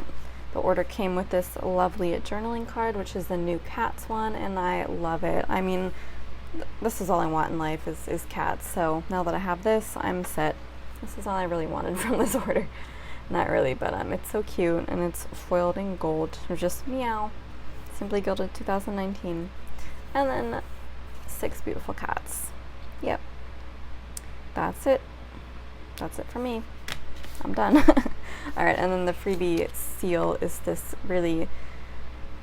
[SPEAKER 1] the order came with this lovely journaling card, which is the new cats one, and I love it. I mean, this is all I want in life is cats. So now that I have this, I'm set. This is all I really wanted from this order. Not really, but it's so cute, and it's foiled in gold. It's just meow. Simply Gilded 2019. And then 6 beautiful cats. Yep. That's it. That's it for me. I'm done. Alright, and then the freebie seal is this really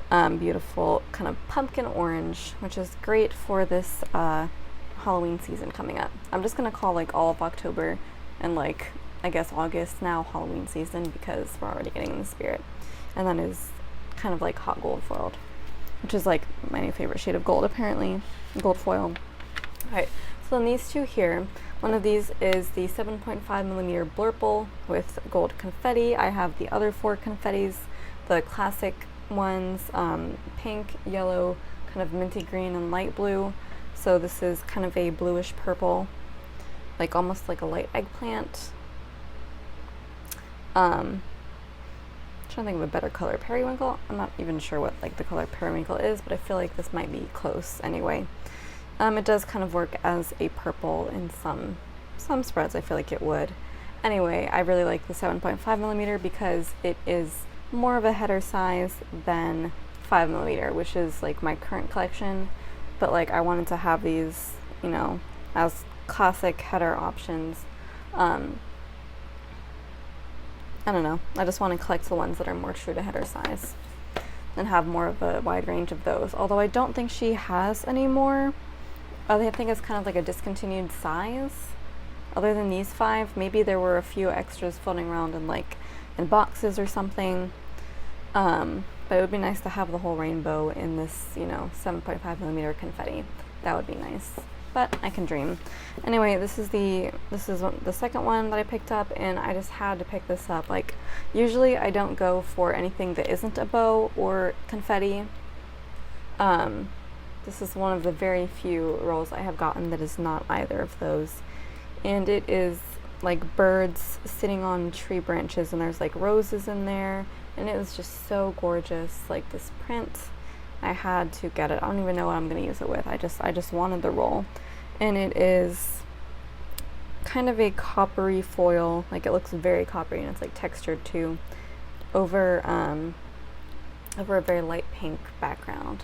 [SPEAKER 1] beautiful kind of pumpkin orange, which is great for this Halloween season coming up. I'm just going to call like all of October and like I guess August now Halloween season, because we're already getting in the spirit. And that is kind of like hot gold foiled, which is like my new favorite shade of gold apparently, gold foil. Alright, so then these two here, one of these is the 7.5mm blurple with gold confetti. I have the other 4 confettis, the classic ones, pink, yellow, kind of minty green, and light blue. So this is kind of a bluish purple, like almost like a light eggplant. Trying to think of a better color. Periwinkle? I'm not even sure what like the color periwinkle is, but I feel like this might be close anyway. It does kind of work as a purple in some spreads. I feel like it would. Anyway, I really like the 7.5mm because it is more of a header size than 5mm, which is like my current collection. But like I wanted to have these, you know, as classic header options. I don't know. I just want to collect the ones that are more true to header size and have more of a wide range of those. Although I don't think she has any more. I think it's kind of like a discontinued size. Other than these 5, maybe there were a few extras floating around in like in boxes or something. But it would be nice to have the whole rainbow in this, you know, 7.5mm confetti. That would be nice. But I can dream. Anyway, this is the second one that I picked up, and I just had to pick this up. Like usually I don't go for anything that isn't a bow or confetti. This is one of the very few rolls I have gotten that is not either of those. And it is like birds sitting on tree branches, and there's like roses in there, and it was just so gorgeous. Like this print, I had to get it. I don't even know what I'm going to use it with. I just wanted the roll. And it is kind of a coppery foil, like it looks very coppery, and it's like textured too, over a very light pink background.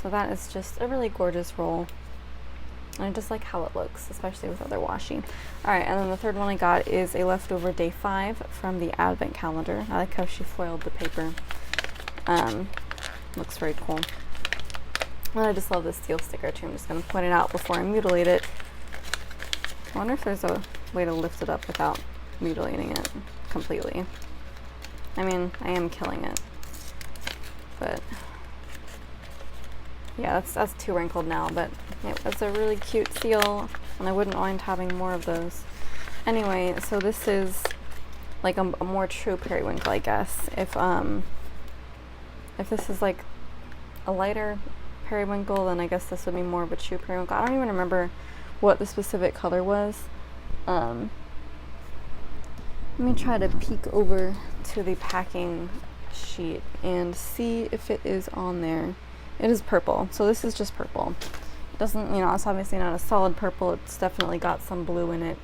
[SPEAKER 1] So that is just a really gorgeous roll. And I just like how it looks, especially with other washi. Alright, and then the third one I got is a leftover day 5 from the advent calendar. I like how she foiled the paper. Looks very cool. And I just love this steel sticker too. I'm just going to point it out before I mutilate it. I wonder if there's a way to lift it up without mutilating it completely. I mean, I am killing it. But yeah, that's too wrinkled now, but it was a really cute seal, and I wouldn't mind having more of those. Anyway, so this is like a more true periwinkle, I guess. If this is like a lighter periwinkle, then I guess this would be more of a true periwinkle. I don't even remember what the specific color was. Let me try to peek over to the packing sheet and see if it is on there. It is purple, so this is just purple. It doesn't, it's obviously not a solid purple. It's definitely got some blue in it.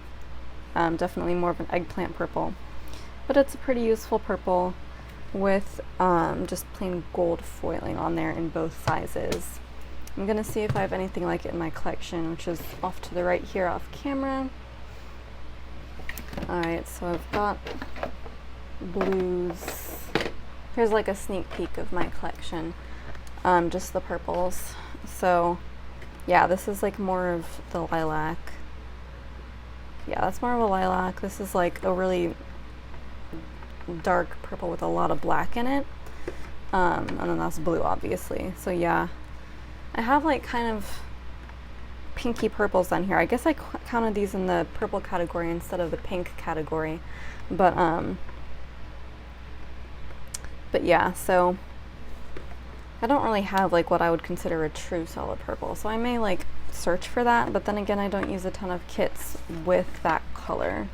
[SPEAKER 1] Definitely more of an eggplant purple. But it's a pretty useful purple with just plain gold foiling on there in both sizes. I'm gonna see if I have anything like it in my collection, which is off to the right here off camera. Alright, so I've got blues. Here's like a sneak peek of my collection. Just the purples. So yeah, this is like more of the lilac. Yeah, that's more of a lilac. This is like a really dark purple with a lot of black in it. And then that's blue, obviously. So yeah, I have like kind of pinky purples on here. I guess I counted these in the purple category instead of the pink category. But yeah, so I don't really have like what I would consider a true solid purple, so I may like search for that, but then again, I don't use a ton of kits with that color,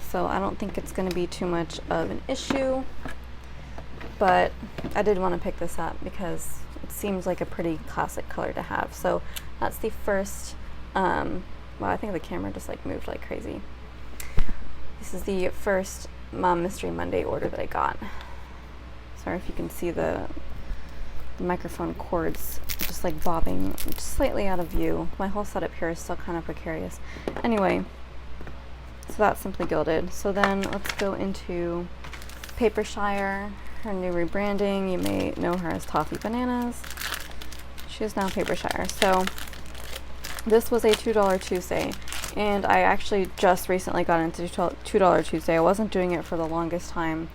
[SPEAKER 1] so I don't think it's going to be too much of an issue. But I did want to pick this up because it seems like a pretty classic color to have. So that's the first, wow, I think the camera just like moved like crazy. This is the first Mom Mystery Monday order that I got. Sorry if you can see the microphone cords just like bobbing just slightly out of view. My whole setup here is still kind of precarious. Anyway, so that's Simply Gilded. So then let's go into Papershire, her new rebranding. You may know her as Toffee Bananas. She is now Papershire. So this was a $2 Tuesday, and I actually just recently got into $2 Tuesday. I wasn't doing it for the longest time.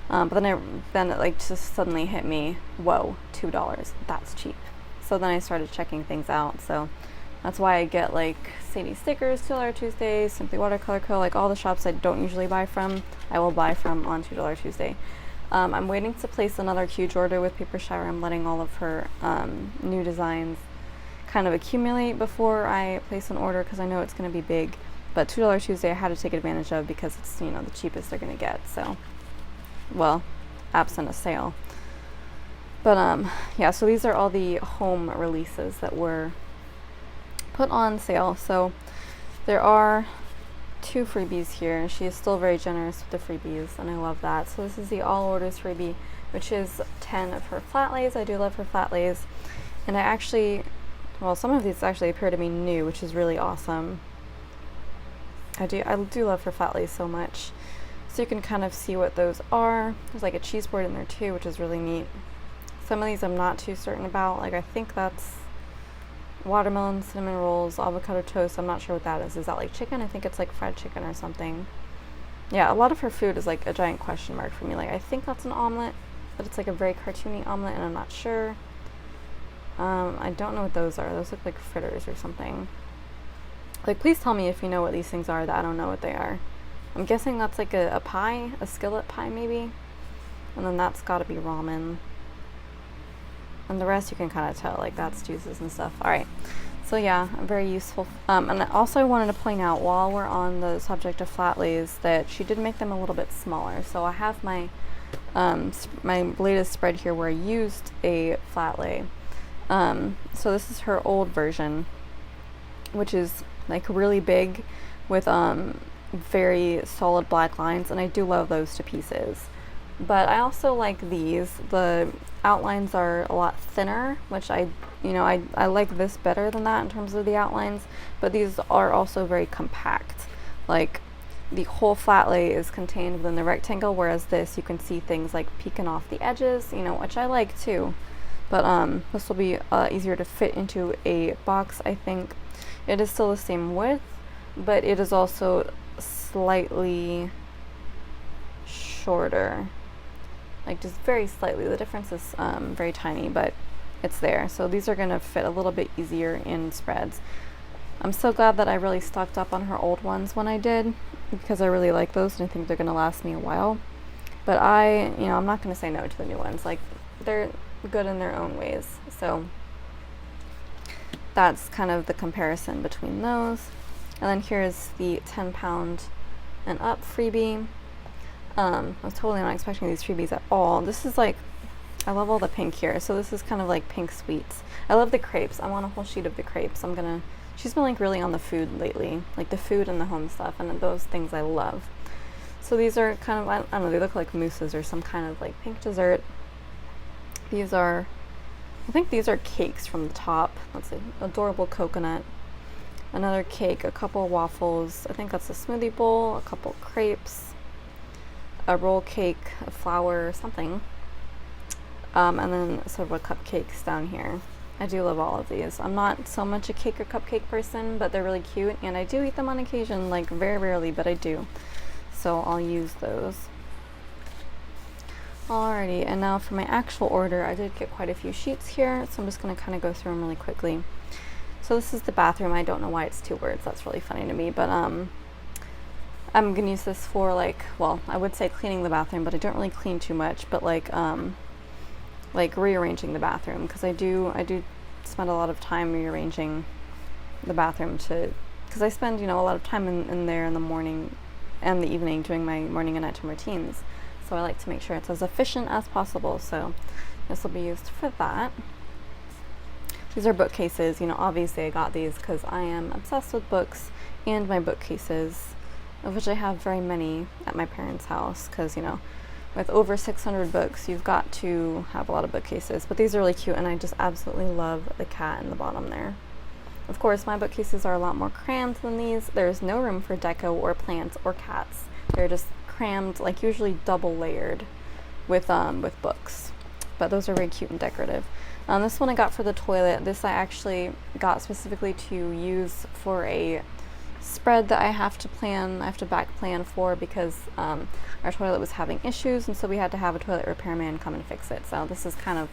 [SPEAKER 1] But then it like just suddenly hit me, whoa, $2, that's cheap. So then I started checking things out. So that's why I get like Sadie stickers, $2 Tuesday, Simply Watercolor Co., like all the shops I don't usually buy from, I will buy from on $2 Tuesday. I'm waiting to place another huge order with Papershire. I'm letting all of her new designs kind of accumulate before I place an order, because I know it's going to be big. But $2 Tuesday I had to take advantage of because it's, the cheapest they're going to get. So, well, absent a sale. But yeah, so these are all the home releases that were put on sale. So there are 2 freebies here. She is still very generous with the freebies, and I love that. So this is the all orders freebie, which is 10 of her flat lays. I do love her flat lays, and I actually, well, some of these actually appear to be new, which is really awesome. I do love her flat lays so much. So you can kind of see what those are. There's like a cheese board in there too, which is really neat. Some of these I'm not too certain about. Like I think that's watermelon, cinnamon rolls, avocado toast. I'm not sure what that is. Is that like chicken? I think it's like fried chicken or something. Yeah, a lot of her food is like a giant question mark for me. Like I think that's an omelet, but it's like a very cartoony omelet, and I'm not sure. I don't know what those are. Those look like fritters or something. Like please tell me if you know what these things are that I don't know what they are. I'm guessing that's like a pie, a skillet pie maybe. And then that's gotta be ramen. And the rest you can kind of tell, like that's juices and stuff. Alright, So yeah, very useful. And also I wanted to point out, while we're on the subject of flat lays, that she did make them a little bit smaller. So I have my my latest spread here where I used a flat lay. So this is her old version, which is like really big with very solid black lines, and I do love those to pieces. But I also like these. The outlines are a lot thinner, which I like this better than that in terms of the outlines, but these are also very compact. Like the whole flat lay is contained within the rectangle, whereas this, you can see things like peeking off the edges, which I like too. But this will be easier to fit into a box, I think. It is still the same width, but it is also slightly shorter. Like just very slightly. The difference is very tiny, but it's there. So these are going to fit a little bit easier in spreads. I'm so glad that I really stocked up on her old ones when I did, because I really like those and I think they're going to last me a while. But I'm not going to say no to the new ones. Like, they're good in their own ways. So that's kind of the comparison between those. And then here's the 10-pound and up freebie. I was totally not expecting these freebies at all. This is like, I love all the pink here. So this is kind of like pink sweets. I love the crepes. I want a whole sheet of the crepes. She's been like really on the food lately, like the food and the home stuff, and those things I love. So these are kind of, I don't know, they look like mousses or some kind of like pink dessert. I think these are cakes from the top. Let's see, adorable coconut, another cake, a couple waffles, I think that's a smoothie bowl, a couple crepes, a roll cake, a flower, something, and then sort of a cupcakes down here. I do love all of these. I'm not so much a cake or cupcake person, but they're really cute, and I do eat them on occasion, like very rarely, but I do. So I'll use those. Alrighty, and now for my actual order, I did get quite a few sheets here, so I'm just going to kind of go through them really quickly. So this is the bathroom. I don't know why it's 2 words. That's really funny to me, but I'm going to use this for I would say cleaning the bathroom, but I don't really clean too much, but like rearranging the bathroom, because I do spend a lot of time rearranging the bathroom because I spend a lot of time in there in the morning and the evening doing my morning and nighttime routines, so I like to make sure it's as efficient as possible. So this will be used for that. These are bookcases. Obviously I got these because I am obsessed with books and my bookcases, of which I have very many at my parents' house, because with over 600 books, you've got to have a lot of bookcases. But these are really cute, and I just absolutely love the cat in the bottom there. Of course, my bookcases are a lot more crammed than these. There's no room for deco or plants or cats. They're just crammed, like usually double layered with books. But those are very cute and decorative. This one I got for the toilet. This I actually got specifically to use for a spread that I have to back plan for, because our toilet was having issues, and so we had to have a toilet repairman come and fix it. So this is kind of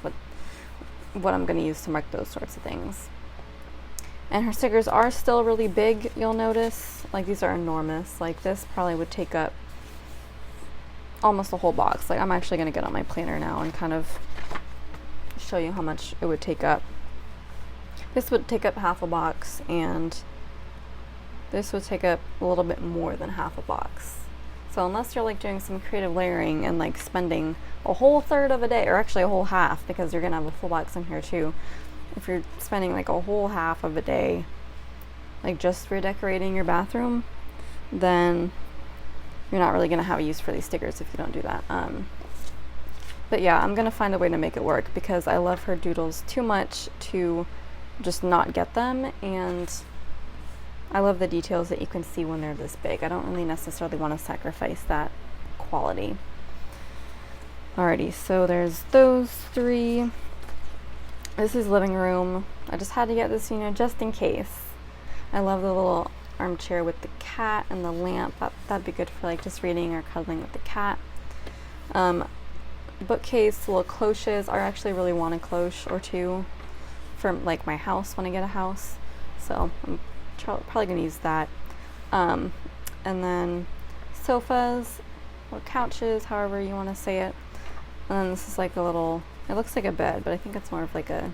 [SPEAKER 1] what I'm going to use to mark those sorts of things. And her stickers are still really big, you'll notice. Like, these are enormous. Like, this probably would take up almost a whole box. Like, I'm actually going to get on my planner now and kind of show you how much it would take up. This would take up half a box, and this would take up a little bit more than half a box. So unless you're like doing some creative layering and like spending a whole third of a day, or actually a whole half, because you're gonna have a full box in here too. If you're spending like a whole half of a day like just redecorating your bathroom, then you're not really gonna have a use for these stickers if you don't do that. But yeah, I'm gonna find a way to make it work, because I love her doodles too much to just not get them, and I love the details that you can see when they're this big. I don't really necessarily want to sacrifice that quality. Alrighty, so there's those 3. This is living room. I just had to get this, just in case. I love the little armchair with the cat and the lamp. That'd be good for like just reading or cuddling with the cat. Bookcase, little cloches. I actually really want a cloche or 2 for like my house when I get a house. So I'm probably gonna use that. And then sofas or couches, however you want to say it. And then this is like a little, it looks like a bed, but I think it's more of like a,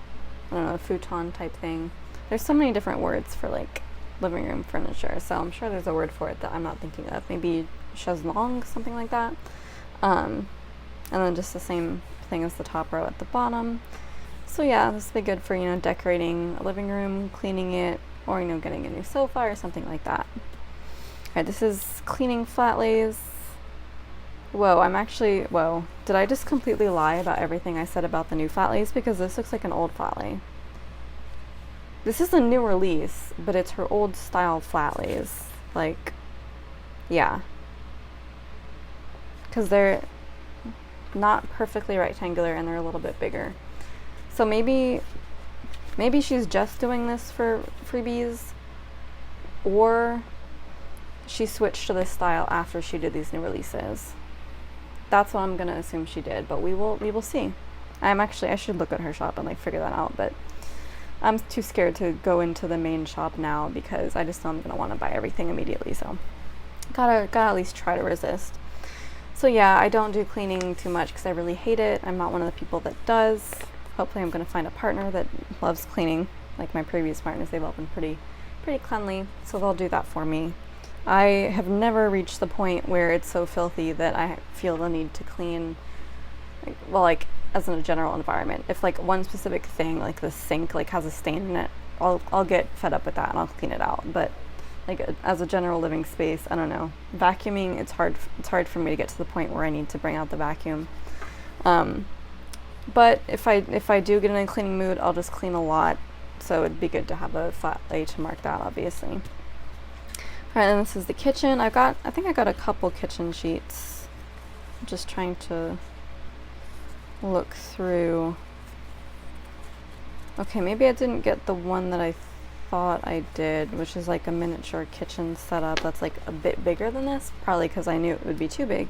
[SPEAKER 1] I don't know, a futon type thing. There's so many different words for like living room furniture, so I'm sure there's a word for it that I'm not thinking of. Maybe chaiselong, something like that. And then just the same thing as the top row at the bottom. So yeah, this would be good for, you know, decorating a living room, cleaning it, or, you know, getting a new sofa or something like that. Alright, this is cleaning flat lays. Whoa, did I just completely lie about everything I said about the new flat lays? Because this looks like an old flat lay. This is a new release, but it's her old style flat lays. Like, yeah. Because they're not perfectly rectangular and they're a little bit bigger. So maybe she's just doing this for freebies, or she switched to this style after she did these new releases. That's what I'm gonna assume she did, but we will see. I should look at her shop and like figure that out, but I'm too scared to go into the main shop now because I just know I'm gonna want to buy everything immediately. So gotta at least try to resist. So yeah, I don't do cleaning too much because I really hate it. I'm not one of the people that does. Hopefully I'm gonna find a partner that loves cleaning, like my previous partners. They've all been pretty cleanly, so they'll do that for me. I have never reached the point where it's so filthy that I feel the need to clean, like as in a general environment. If like one specific thing, like the sink, like has a stain in it, I'll get fed up with that and I'll clean it out. But like as a general living space, I don't know. Vacuuming, it's hard for me to get to the point where I need to bring out the vacuum. But if I do get in a cleaning mood, I'll just clean a lot. So it'd be good to have a flat lay to mark that, obviously. Alright, and this is the kitchen. I think I got a couple kitchen sheets. I'm just trying to look through. Okay, maybe I didn't get the one that I thought I did, which is like a miniature kitchen setup that's like a bit bigger than this, probably because I knew it would be too big.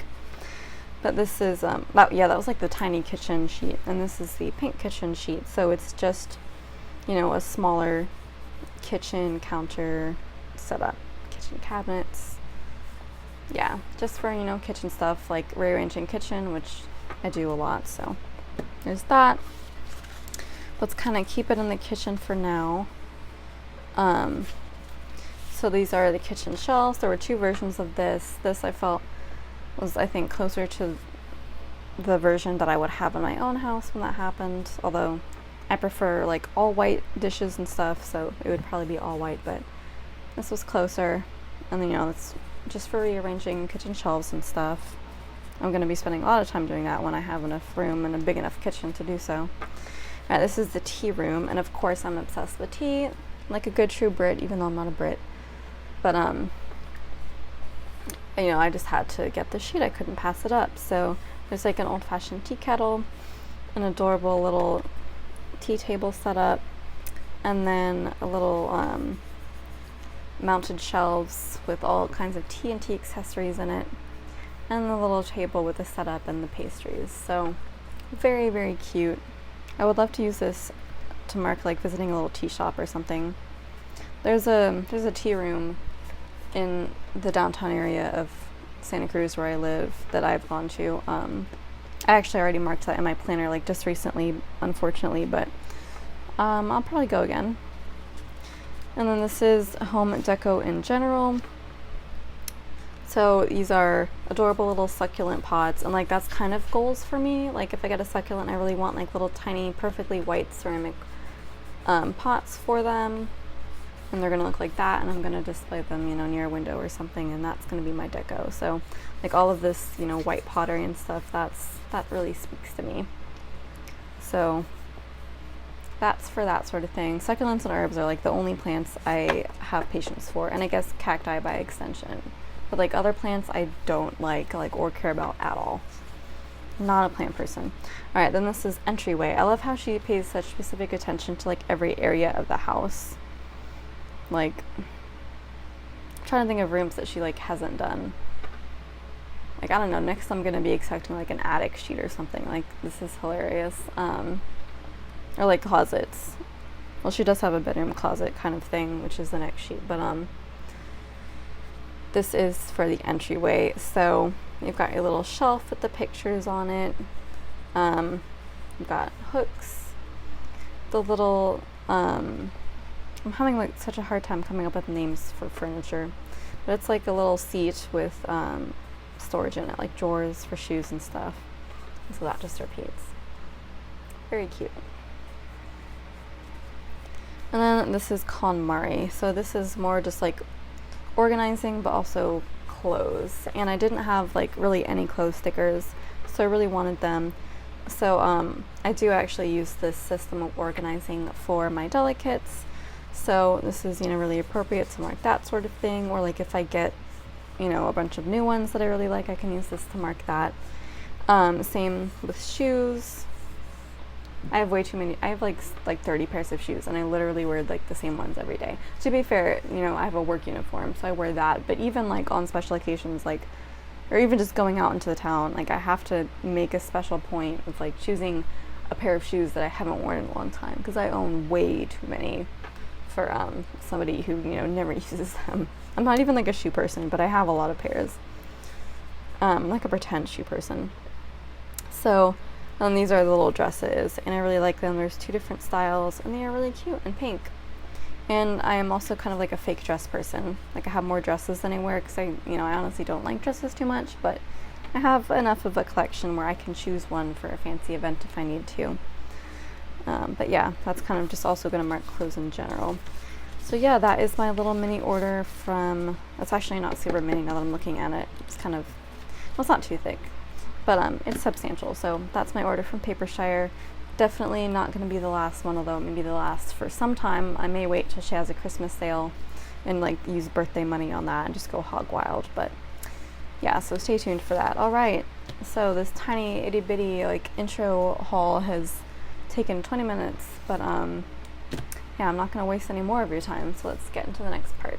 [SPEAKER 1] But this is, that was like the tiny kitchen sheet, and this is the pink kitchen sheet, so it's just, you know, a smaller kitchen counter setup, kitchen cabinets, yeah, just for, you know, kitchen stuff, like rearranging kitchen, which I do a lot, so there's that. Let's kind of keep it in the kitchen for now. So these are the kitchen shelves. There were two versions of this. This I felt was, I think, closer to the version that I would have in my own house when that happened, although I prefer like all white dishes and stuff, so it would probably be all white, but this was closer. And then, you know, it's just for rearranging kitchen shelves and stuff. I'm going to be spending a lot of time doing that when I have enough room and a big enough kitchen to do so. Alright, this is the tea room, and of course I'm obsessed with tea, like a good true Brit, even though I'm not a Brit. But you know, I just had to get the sheet. I couldn't pass it up. So there's like an old-fashioned tea kettle, an adorable little tea table set up, and then a little mounted shelves with all kinds of tea and tea accessories in it, and the little table with the setup and the pastries. So very, very cute. I would love to use this to mark like visiting a little tea shop or something. There's a tea room in the downtown area of Santa Cruz where I live that I've gone to. I actually already marked that in my planner like just recently, unfortunately, but I'll probably go again. And then this is home deco in general. So these are adorable little succulent pots, and like that's kind of goals for me. Like if I get a succulent, I really want like little tiny perfectly white ceramic pots for them, and they're gonna look like that, and I'm gonna display them, you know, near a window or something, and that's gonna be my deco. So like all of this, you know, white pottery and stuff, that really speaks to me. So that's for that sort of thing. Succulents and herbs are like the only plants I have patience for, and I guess cacti by extension. But like other plants I don't like or care about at all. Not a plant person. Alright, then this is entryway. I love how she pays such specific attention to like every area of the house. Like, I'm trying to think of rooms that she like hasn't done. Like, I don't know, next I'm gonna be expecting like an attic sheet or something. Like, this is hilarious. Or like closets. Well, she does have a bedroom closet kind of thing, which is the next sheet, but this is for the entryway. So you've got your little shelf with the pictures on it. You've got hooks, the little I'm having like such a hard time coming up with names for furniture, but it's like a little seat with storage in it, like drawers for shoes and stuff. So that just repeats. Very cute. And then this is KonMari. So this is more just like organizing, but also clothes. And I didn't have like really any clothes stickers, so I really wanted them. So I do actually use this system of organizing for my deli kits. So this is, you know, really appropriate to mark that sort of thing. Or like if I get, you know, a bunch of new ones that I really like, I can use this to mark that. Same with shoes. I have way too many. I have like 30 pairs of shoes, and I literally wear like the same ones every day. To be fair, you know, I have a work uniform, so I wear that. But even like on special occasions, like, or even just going out into the town, like I have to make a special point of like choosing a pair of shoes that I haven't worn in a long time, because I own way too many for somebody who, you know, never uses them. I'm not even like a shoe person, but I have a lot of pairs. I'm like a pretend shoe person. So these are the little dresses, and I really like them. There's 2 different styles, and they are really cute and pink. And I am also kind of like a fake dress person. Like I have more dresses than I wear, because I honestly don't like dresses too much, but I have enough of a collection where I can choose one for a fancy event if I need to. But yeah, that's kind of just also going to mark clothes in general. So yeah, that is my little mini order from, it's actually not super mini now that I'm looking at it. It's kind of, well, it's not too thick, but it's substantial. So that's my order from Papershire. Definitely not going to be the last one, although it may be the last for some time. I may wait till she has a Christmas sale and like use birthday money on that and just go hog wild. But yeah, so stay tuned for that. All right, so this tiny itty bitty like intro haul has taken 20 minutes, but yeah, I'm not going to waste any more of your time, so let's get into the next part.